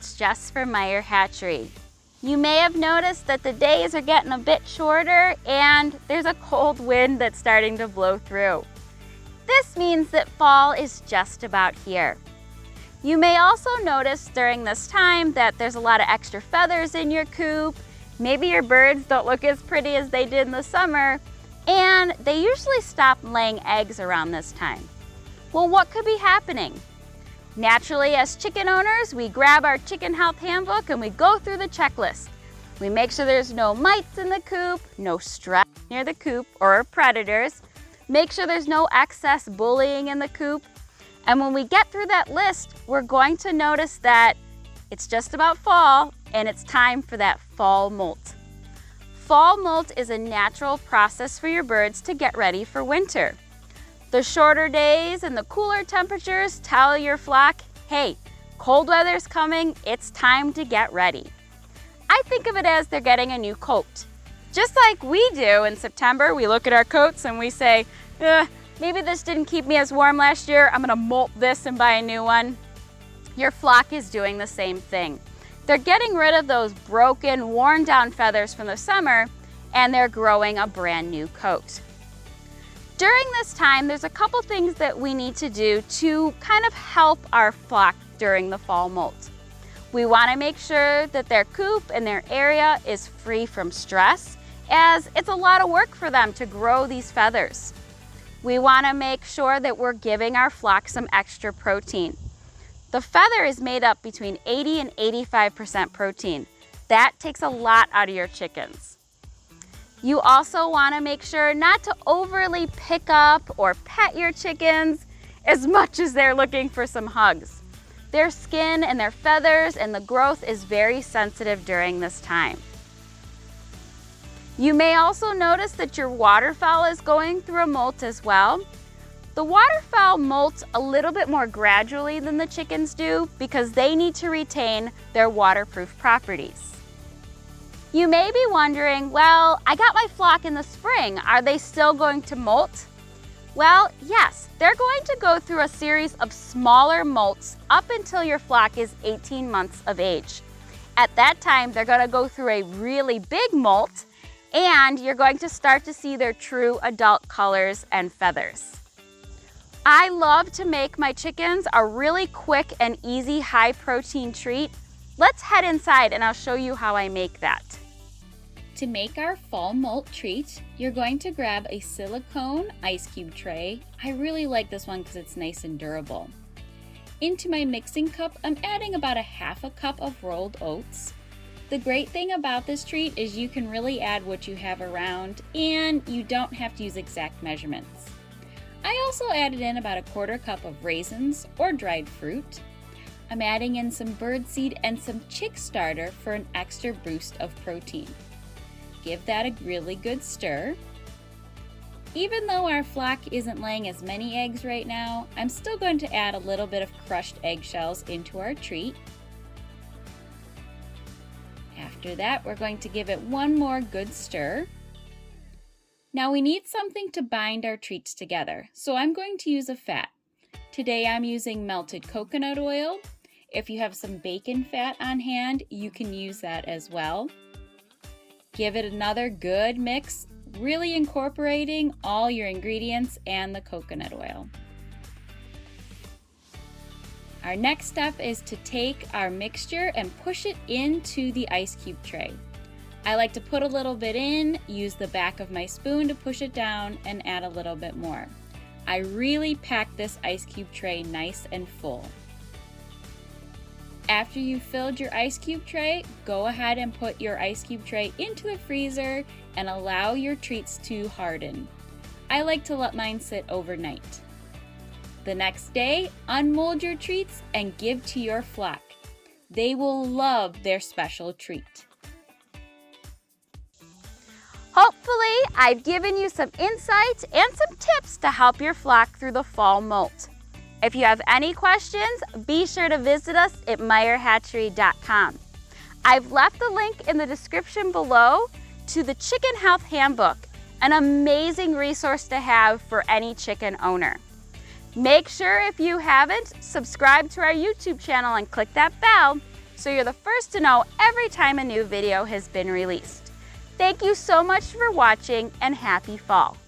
it's Jess from Meyer Hatchery. You may have noticed that the days are getting a bit shorter and there's a cold wind that's starting to blow through. This means that fall is just about here. You may also notice during this time that there's a lot of extra feathers in your coop. Maybe your birds don't look as pretty as they did in the summer, and they usually stop laying eggs around this time. Well, what could be happening? Naturally, as chicken owners, we grab our chicken health handbook and we go through the checklist. We make sure there's no mites in the coop, no stress near the coop or predators. Make sure there's no excess bullying in the coop. And when we get through that list, we're going to notice that it's just about fall and it's time for that fall molt. Fall molt is a natural process for your birds to get ready for winter. The shorter days and the cooler temperatures tell your flock, hey, cold weather's coming, it's time to get ready. I think of it as they're getting a new coat. Just like we do in September, we look at our coats and we say, maybe this didn't keep me as warm last year, I'm gonna molt this and buy a new one. Your flock is doing the same thing. They're getting rid of those broken, worn down feathers from the summer and they're growing a brand new coat. During this time, there's a couple things that we need to do to kind of help our flock during the fall molt. We want to make sure that their coop and their area is free from stress, as it's a lot of work for them to grow these feathers. We want to make sure that we're giving our flock some extra protein. The feather is made up between 80 and 85% protein. That takes a lot out of your chickens. You also want to make sure not to overly pick up or pet your chickens as much as they're looking for some hugs. Their skin and their feathers and the growth is very sensitive during this time. You may also notice that your waterfowl is going through a molt as well. The waterfowl molt a little bit more gradually than the chickens do because they need to retain their waterproof properties. You may be wondering, well, I got my flock in the spring. Are they still going to molt? Well, yes, they're going to go through a series of smaller molts up until your flock is 18 months of age. At that time, they're going to go through a really big molt and you're going to start to see their true adult colors and feathers. I love to make my chickens a really quick and easy high protein treat. Let's head inside and I'll show you how I make that. To make our fall molt treat, you're going to grab a silicone ice cube tray. I really like this one because it's nice and durable. Into my mixing cup, I'm adding about a half a cup of rolled oats. The great thing about this treat is you can really add what you have around and you don't have to use exact measurements. I also added in about a quarter cup of raisins or dried fruit. I'm adding in some birdseed and some chick starter for an extra boost of protein. Give that a really good stir. Even though our flock isn't laying as many eggs right now, I'm still going to add a little bit of crushed eggshells into our treat. After that, we're going to give it one more good stir. Now we need something to bind our treats together, so I'm going to use a fat. Today I'm using melted coconut oil. If you have some bacon fat on hand, you can use that as well. Give it another good mix, really incorporating all your ingredients and the coconut oil. Our next step is to take our mixture and push it into the ice cube tray. I like to put a little bit in, use the back of my spoon to push it down, and add a little bit more. I really pack this ice cube tray nice and full. After you've filled your ice cube tray, go ahead and put your ice cube tray into the freezer and allow your treats to harden. I like to let mine sit overnight. The next day, unmold your treats and give to your flock. They will love their special treat. Hopefully, I've given you some insights and some tips to help your flock through the fall molt. If you have any questions, be sure to visit us at meyerhatchery.com. I've left the link in the description below to the Chicken Health Handbook, an amazing resource to have for any chicken owner. Make sure if you haven't, subscribe to our YouTube channel and click that bell so you're the first to know every time a new video has been released. Thank you so much for watching and happy fall!